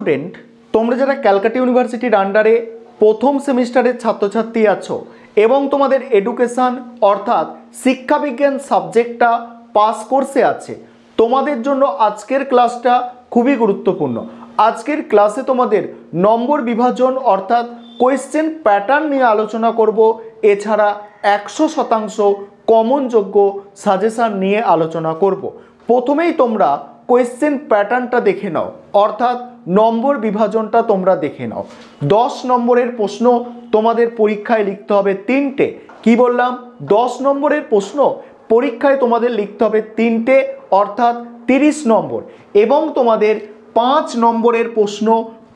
Student, তোমরা যারা ক্যালকাটা ইউনিভার্সিটির আন্ডারে প্রথম সেমিস্টারের ছাত্রছাত্রী আছো এবং তোমাদের এডুকেশন অর্থাৎ শিক্ষাবিজ্ঞান সাবজেক্টটা পাস কোর্সে আছে, তোমাদের জন্য আজকের ক্লাসটা খুবই গুরুত্বপূর্ণ। আজকের ক্লাসে তোমাদের নম্বর বিভাজন অর্থাৎ কোয়েশ্চেন প্যাটার্ন নিয়ে আলোচনা করব। এছাড়া 100% কমনযোগ্য সাজেশান নিয়ে আলোচনা করব। প্রথমেই তোমরা কোয়েশ্চেন প্যাটার্নটা দেখে নাও, অর্থাৎ নম্বর বিভাজনটা তোমরা দেখে নাও। 10 নম্বরের প্রশ্ন তোমাদের পরীক্ষায় লিখতে হবে 3টে। কি বললাম? 10 নম্বরের প্রশ্ন পরীক্ষায় তোমাদের লিখতে হবে 3টে, অর্থাৎ 30 নম্বর। এবং তোমাদের 5 নম্বরের প্রশ্ন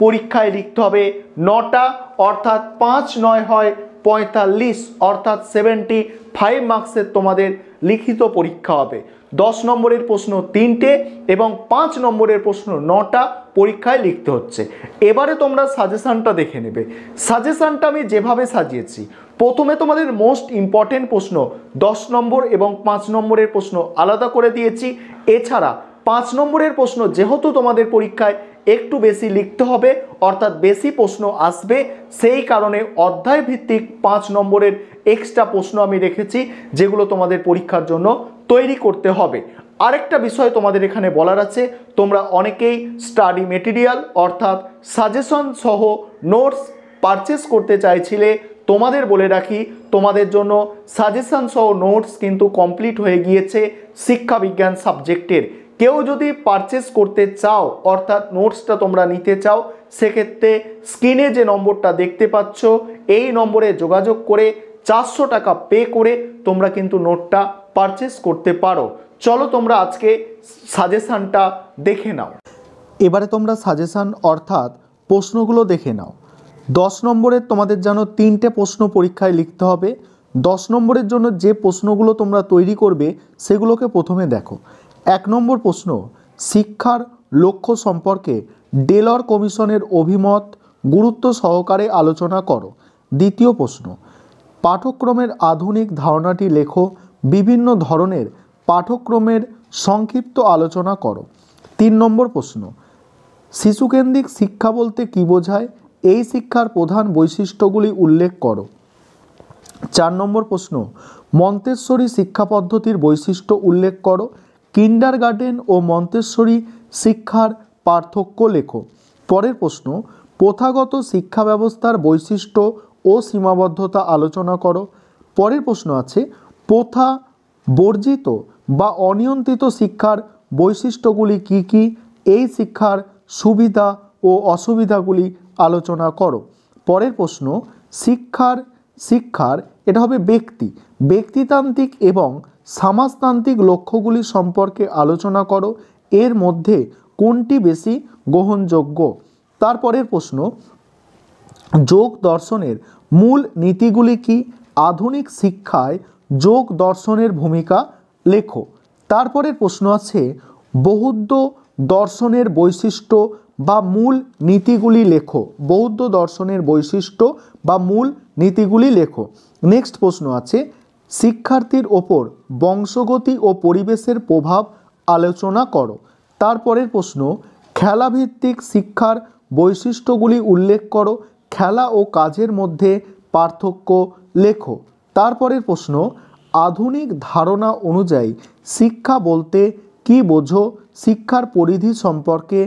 পরীক্ষায় লিখতে হবে 9টা, অর্থাৎ 5 9 হয় 45, অর্থাৎ 75 মার্কসের তোমাদের লিখিত পরীক্ষা হবে। 10 নম্বরের প্রশ্ন 3টে এবং 5 নম্বরের প্রশ্ন 9টা পরীক্ষায় লিখতে হচ্ছে। এবারে তোমরা সাজেশানটা দেখে নেবে। সাজেশানটা আমি যেভাবে সাজিয়েছি, প্রথমে তোমাদের মোস্ট ইম্পর্টেন্ট প্রশ্ন 10 নম্বর এবং 5 নম্বরের প্রশ্ন আলাদা করে দিয়েছি। এছাড়া 5 নম্বরের প্রশ্ন যেহেতু তোমাদের পরীক্ষায় একটু বেশি লিখতে হবে, অর্থাৎ বেশি প্রশ্ন আসবে, সেই কারণে অধ্যায় ভিত্তিক 5 নম্বরের এক্সট্রা প্রশ্ন আমি রেখেছি, যেগুলো তোমাদের পরীক্ষার জন্য তৈরি করতে হবে। আরেকটা বিষয় তোমাদের এখানে বলার আছে, তোমরা অনেকেই স্টাডি মেটেরিয়াল অর্থাৎ সাজেশন সহ নোটস পারচেস করতে চাইছিলে। তোমাদের বলে রাখি, তোমাদের জন্য সাজেশন সহ নোটস কিন্তু কমপ্লিট হয়ে গিয়েছে শিক্ষাবিজ্ঞান সাবজেক্টের। কেউ যদি পারচেস করতে চাও, অর্থাৎ নোটসটা তোমরা নিতে চাও, সেক্ষেত্রে স্ক্রিনে যে নম্বরটা দেখতে পাচ্ছ এই নম্বরে যোগাযোগ করে 400 টাকা পে করে তোমরা কিন্তু নোটটা পারচেস করতে পারো। চলো তোমরা আজকে সাজেশানটা দেখে নাও। এবারে তোমরা সাজেশান অর্থাৎ প্রশ্নগুলো দেখে নাও। 10 নম্বরের তোমাদের যেন 3টে প্রশ্ন পরীক্ষায় লিখতে হবে। 10 নম্বরের জন্য যে প্রশ্নগুলো তোমরা তৈরি করবে সেগুলোকে প্রথমে দেখো। 1 নম্বর প্রশ্ন, শিক্ষার লক্ষ্য সম্পর্কে ডেলর কমিশনের অভিমত গুরুত্ব সহকারে আলোচনা করো। দ্বিতীয় প্রশ্ন, পাঠ্যক্রমের আধুনিক ধারণাটি লেখো। বিভিন্ন ধরনের পাঠ্যক্রমের সংক্ষিপ্ত আলোচনা করো। 3 নম্বর প্রশ্ন, শিশুকেন্দ্রিক শিক্ষা বলতে কী বোঝায়? এই শিক্ষার প্রধান বৈশিষ্ট্যগুলি উল্লেখ করো। 4 নম্বর প্রশ্ন, মন্তেশ্বরী শিক্ষা পদ্ধতির বৈশিষ্ট্য উল্লেখ করো। কিন্ডারগার্টেন ও মন্তেশ্বরী শিক্ষার পার্থক্য লেখো। পরের প্রশ্ন, প্রথাগত শিক্ষা ব্যবস্থার বৈশিষ্ট্য ও সীমাবদ্ধতা আলোচনা করো। পরের প্রশ্ন আছে, প্রথা বর্জিত বা অনিয়ন্ত্রিত শিক্ষার বৈশিষ্ট্যগুলি কি কি? এই শিক্ষার সুবিধা ও অসুবিধাগুলি আলোচনা করো। পরের প্রশ্ন, শিক্ষার এটা হবে ব্যক্তিতান্ত্রিক এবং সমাজতান্ত্রিক লক্ষ্যগুলি সম্পর্কে আলোচনা করো। এর মধ্যে কোনটি বেশি গ্রহণযোগ্য? তারপরের প্রশ্ন, যোগ দর্শনের মূল নীতিগুলি কি? আধুনিক শিক্ষায় যোগ দর্শনের ভূমিকা লেখো। তারপরের প্রশ্ন আছে, বৌদ্ধ দর্শনের বৈশিষ্ট্য বা মূল নীতিগুলি লেখো। বৌদ্ধ দর্শনের বৈশিষ্ট্য বা মূল নীতিগুলি লেখো। নেক্সট প্রশ্ন আছে, শিক্ষার্থীর ওপর বংশগতি ও পরিবেশের প্রভাব আলোচনা করো। তারপরের প্রশ্ন, খেলাভিত্তিক শিক্ষার বৈশিষ্ট্যগুলি উল্লেখ করো। খেলা ও কাজের মধ্যে পার্থক্য লেখো। তারপরের প্রশ্ন, আধুনিক ধারণা অনুযায়ী শিক্ষা বলতে কী বোঝো? শিক্ষার পরিধি সম্পর্কে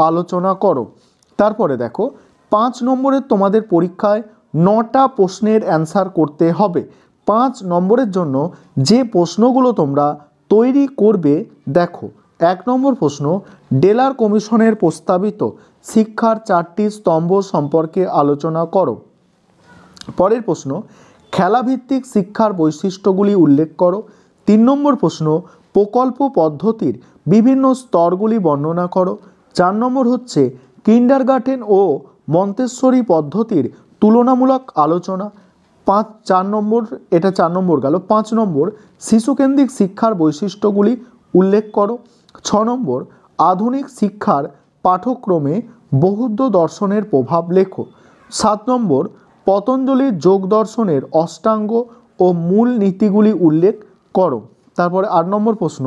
আলোচনা করো। তারপরে দেখো, 5 নম্বরের তোমাদের পরীক্ষায় 9টা প্রশ্নের অ্যান্সার করতে হবে। 5 নম্বরের জন্য যে প্রশ্নগুলো তোমরা তৈরি করবে দেখো। 1 নম্বর প্রশ্ন, ডেলার কমিশনের প্রস্তাবিত শিক্ষার 4টি স্তম্ভ সম্পর্কে আলোচনা করো। পরের প্রশ্ন, খেলাভিত্তিক শিক্ষার বৈশিষ্ট্যগুলি উল্লেখ করো। 3 নম্বর প্রশ্ন, প্রকল্প পদ্ধতির বিভিন্ন স্তরগুলি বর্ণনা করো। 4 নম্বর হচ্ছে কিন্ডারগার্টেন ও মন্তেশ্বরী পদ্ধতির তুলনামূলক আলোচনা। 4 নম্বর, এটা 4 নম্বর গেল। 5 নম্বর, শিশুকেন্দ্রিক শিক্ষার বৈশিষ্ট্যগুলি উল্লেখ করো। 6 নম্বর, আধুনিক শিক্ষার পাঠ্যক্রমে বৌদ্ধ দর্শনের প্রভাব লেখো। 7 নম্বর, পতঞ্জলির যোগ দর্শনের অষ্টাঙ্গ ও মূল নীতিগুলি উল্লেখ করো। তারপরে 8 নম্বর প্রশ্ন,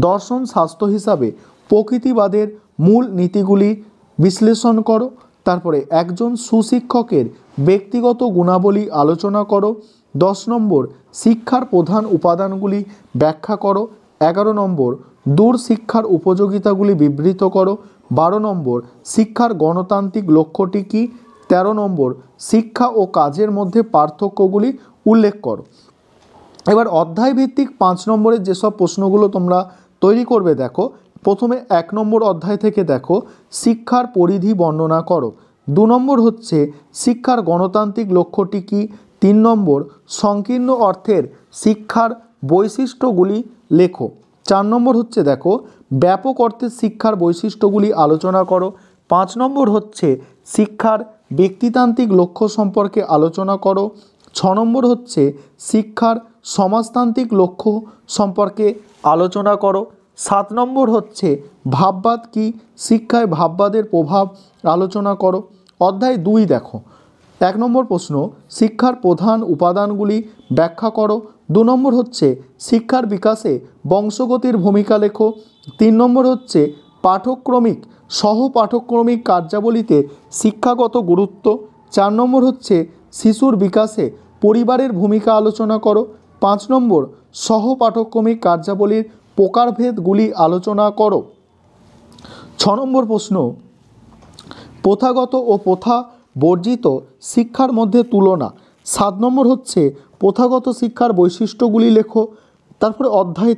দর্শন শাস্ত্র হিসাবে প্রকৃতিবাদের মূল নীতিগুলি বিশ্লেষণ করো। তারপরে একজন সুশিক্ষকের ব্যক্তিগত গুণাবলী আলোচনা করো। 10 নম্বর শিক্ষার প্রধান উপাদানগুলি ব্যাখ্যা করো। 11 নম্বর দূর শিক্ষার উপযোগিতাগুলি বিবৃত করো। 12 নম্বর শিক্ষার গণতান্ত্রিক লক্ষ্যটি কী। 13 নম্বর শিক্ষা ও কাজের মধ্যে পার্থক্যগুলি উল্লেখ করো। এবার অধ্যায় ভিত্তিক 5 নম্বরের যেসব প্রশ্নগুলো তোমরা তৈরি করবে দেখো, প্রথমে 1 নম্বর অধ্যায় থেকে দেখো শিক্ষার পরিধি বর্ণনা করো। 2 নম্বর হচ্ছে শিক্ষার গণতান্ত্রিক লক্ষ্যটি কী। 3 নম্বর সংকীর্ণ অর্থের শিক্ষার বৈশিষ্ট্যগুলি লেখো। 4 নম্বর হচ্ছে দেখো ব্যাপক অর্থের শিক্ষার বৈশিষ্ট্যগুলি আলোচনা করো। 5 নম্বর হচ্ছে শিক্ষার ব্যক্তিতান্ত্রিক লক্ষ্য সম্পর্কে আলোচনা করো। 6 নম্বর হচ্ছে শিক্ষার সমাজতান্ত্রিক লক্ষ্য সম্পর্কে আলোচনা করো। 7 নম্বর হচ্ছে ভাববাদ কি, শিক্ষায় ভাববাদের প্রভাব আলোচনা করো। অধ্যায় 2 দেখো, 1 নম্বর প্রশ্ন শিক্ষার প্রধান উপাদানগুলি ব্যাখ্যা করো। 2 নম্বর হচ্ছে শিক্ষার বিকাশে বংশগতির ভূমিকা লেখো। 3 নম্বর হচ্ছে পাঠক্রমিক সহ পাঠক্রমিক কার্যাবলীতে শিক্ষাগত গুরুত্ব। 4 নম্বর হচ্ছে শিশুর বিকাশে পরিবারের ভূমিকা আলোচনা করো। 5 নম্বর সহ পাঠক্রমিক কার্যাবলীর প্রকারভেদগুলি আলোচনা করো। 6 নম্বর প্রশ্ন প্রথাগত ও প্রথা বর্জিত শিক্ষার মধ্যে তুলনা। 7 নম্বর হচ্ছে প্রথাগত শিক্ষার বৈশিষ্ট্যগুলি লেখো। তারপরে অধ্যায়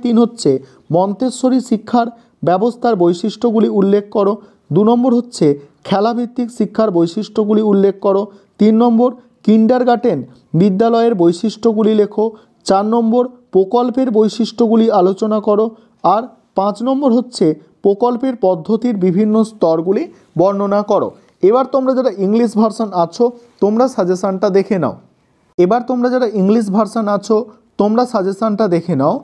3 হচ্ছে মন্তেশ্বরী শিক্ষার ব্যবস্থার বৈশিষ্ট্যগুলি উল্লেখ করো। 2 নম্বর হচ্ছে খেলাভিত্তিক শিক্ষার বৈশিষ্ট্যগুলি উল্লেখ করো। 3 নম্বর কিন্ডারগার্টেন বিদ্যালয়ের বৈশিষ্ট্যগুলি লেখো। 4 নম্বর প্রকল্পের বৈশিষ্ট্যগুলি আলোচনা করো। আর 5 নম্বর হচ্ছে প্রকল্পের পদ্ধতির বিভিন্ন স্তরগুলি বর্ণনা করো। এবার তোমরা যারা ইংলিশ ভার্সন আছো তোমরা সাজেশানটা দেখে নাও।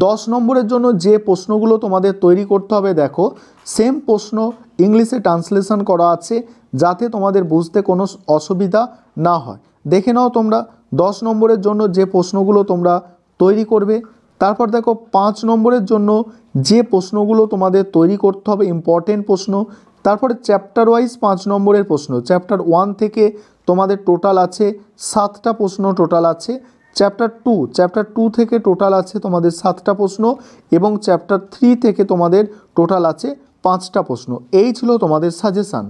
10 নম্বরের জন্য যে প্রশ্নগুলো তোমাদের তৈরি করতে হবে দেখো সেম প্রশ্ন ইংলিশে ট্রান্সলেশন করা আছে যাতে তোমাদের বুঝতে কোনো অসুবিধা না হয়। দেখে নাও তোমরা 10 নম্বরের জন্য যে প্রশ্নগুলো তোমরা তৈরি করবে। তারপর দেখো 5 নম্বরের জন্য যে প্রশ্নগুলো তোমাদের তৈরি করতে হবে ইম্পর্টেন্ট প্রশ্ন। তারপরে চ্যাপ্টার ওয়াইজ 5 নম্বরের প্রশ্ন। চ্যাপ্টার 1 থেকে তোমাদের টোটাল আছে 7টা প্রশ্ন টোটাল আছে। চ্যাপ্টার 2 থেকে টোটাল আছে তোমাদের 7টা প্রশ্ন এবং চ্যাপ্টার 3 থেকে তোমাদের টোটাল আছে 5টা প্রশ্ন। এই ছিল তোমাদের সাজেশান।